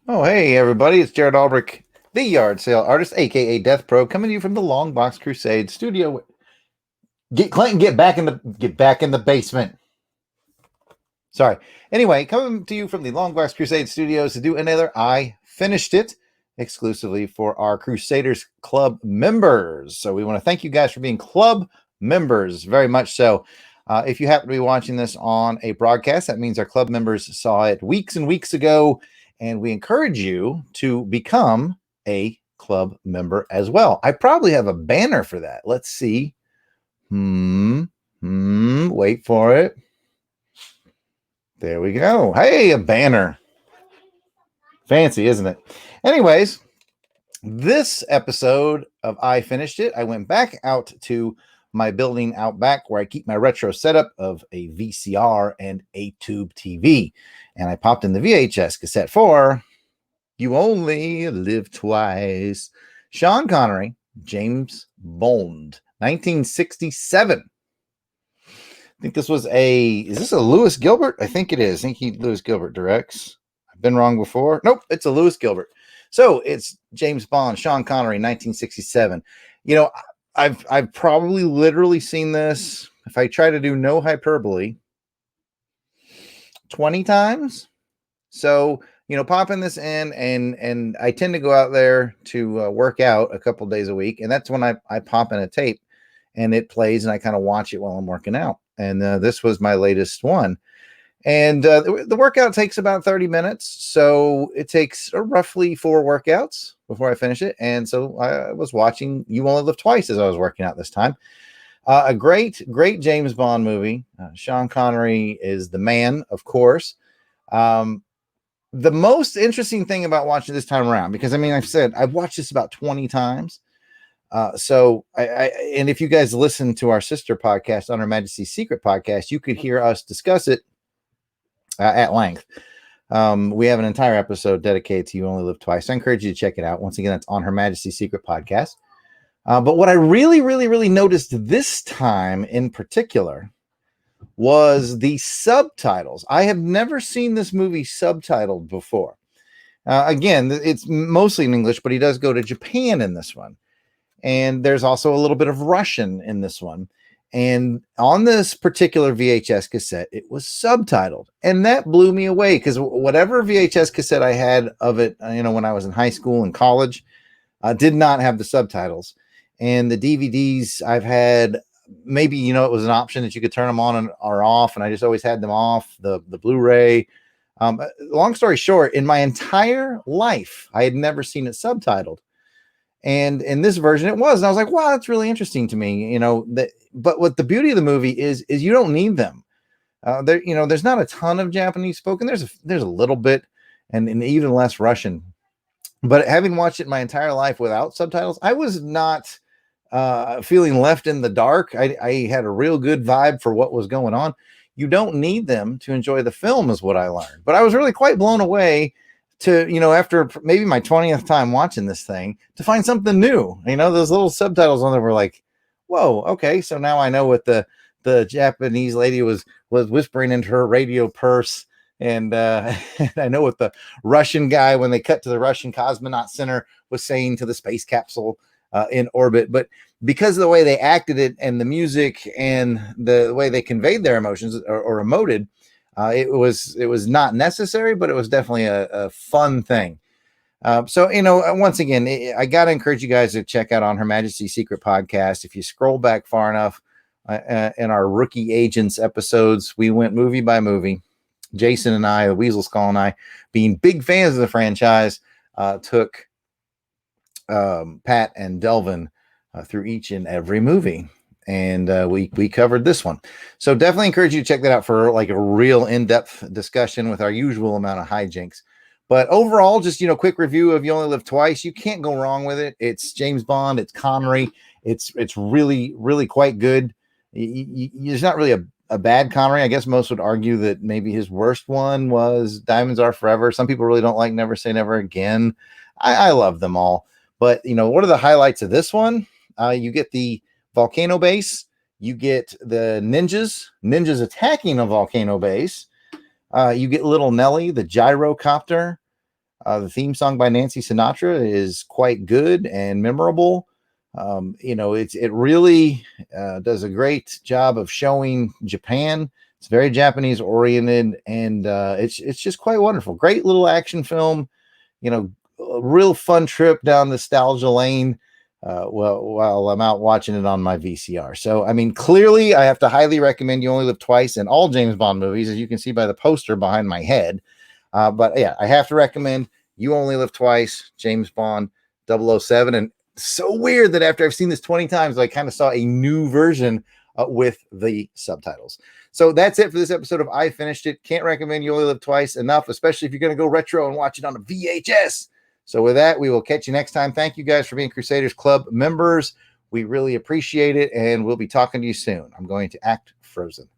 Oh, hey, everybody. It's Jared Albrecht, the yard sale artist, aka Death Pro, coming to you from the Longbox Crusade studio. Get Clinton, get back in the basement. Sorry. Anyway, coming to you from the Longbox Crusade studios to do another I Finished It exclusively for our Crusaders Club members. So we want to thank you guys for being club members, very much so. If you happen to be watching this on a broadcast, that means our club members saw it weeks and weeks ago, and we encourage you to become a club member as well. I probably have a banner for that. Let's see. Wait for it. There we go. Hey, a banner. Fancy, isn't it? Anyways, this episode of I Finished It, I went back out to my building out back where I keep my retro setup of a VCR and a tube TV. And I popped in the VHS cassette for You Only Live Twice. Sean Connery, James Bond, 1967. I think this was is this a Lewis Gilbert? I think it is. I think Lewis Gilbert directs. I've been wrong before. Nope, it's a Lewis Gilbert. So it's James Bond, Sean Connery, 1967. You know, I've probably literally seen this, if I try to do no hyperbole, 20 times. So, popping this in, and I tend to go out there to work out a couple days a week, and that's when I pop in a tape, and it plays, and I kind of watch it while I'm working out. And this was my latest one. And the workout takes about 30 minutes. So it takes roughly 4 workouts before I finish it. And so I was watching You Only Live Twice as I was working out this time. A great James Bond movie. Sean Connery is the man, of course. The most interesting thing about watching this time around, because I've said I've watched this about 20 times. So and if you guys listen to our sister podcast, On Her Majesty's Secret podcast, you could hear us discuss it at length. We have an entire episode dedicated to You Only Live Twice. I encourage you to check it out. Once again, that's On Her Majesty's Secret podcast. But what I really noticed this time in particular was the subtitles. I have never seen this movie subtitled before. Again, it's mostly in English, but he does go to Japan in this one. And there's also a little bit of Russian in this one. And on this particular VHS cassette, it was subtitled. And that blew me away, because whatever VHS cassette I had of it, when I was in high school and college, did not have the subtitles. And the DVDs I've had, maybe, it was an option that you could turn them on or off. And I just always had them off, the Blu-ray. Long story short, in my entire life, I had never seen it subtitled. And in this version, it was. And I was like, wow, that's really interesting to me. But what the beauty of the movie is you don't need them. There's not a ton of Japanese spoken. There's a little bit, and even less Russian. But having watched it my entire life without subtitles, I was not feeling left in the dark. I had a real good vibe for what was going on. You don't need them to enjoy the film, is what I learned. But I was really quite blown away to, after maybe my 20th time watching this thing, to find something new. Those little subtitles on there were like, whoa, okay, so now I know what the Japanese lady was whispering into her radio purse, and I know what the Russian guy, when they cut to the Russian Cosmonaut Center, was saying to the space capsule in orbit. But because of the way they acted it, and the music, and the way they conveyed their emotions or emoted, it was not necessary, but it was definitely a fun thing. So, once again, I got to encourage you guys to check out On Her Majesty's Secret podcast. If you scroll back far enough in our Rookie Agents episodes, we went movie by movie. Jason and I, the Weasel Skull and I, being big fans of the franchise, took Pat and Delvin through each and every movie. And we covered this one. So definitely encourage you to check that out for like a real in-depth discussion with our usual amount of hijinks. But overall, just, quick review of You Only Live Twice. You can't go wrong with it. It's James Bond. It's Connery. It's really quite good. There's not really a bad Connery. I guess most would argue that maybe his worst one was Diamonds Are Forever. Some people really don't like Never Say Never Again. I love them all. But, what are the highlights of this one? You get the volcano base. You get the ninjas attacking a volcano base. You get Little Nelly, the gyrocopter. The theme song by Nancy Sinatra is quite good and memorable. It really does a great job of showing Japan. It's very Japanese oriented, and it's just quite wonderful. Great little action film. A real fun trip down nostalgia lane. While I'm out watching it on my VCR. So, I mean, clearly, I have to highly recommend You Only Live Twice in all James Bond movies, as you can see by the poster behind my head. But yeah, I have to recommend You Only Live Twice, James Bond 007. And so weird that after I've seen this 20 times, I kind of saw a new version with the subtitles. So that's it for this episode of I Finished It. Can't recommend You Only Live Twice enough, especially if you're going to go retro and watch it on a VHS. So with that, we will catch you next time. Thank you guys for being Crusaders Club members. We really appreciate it, and we'll be talking to you soon. I'm going to act frozen.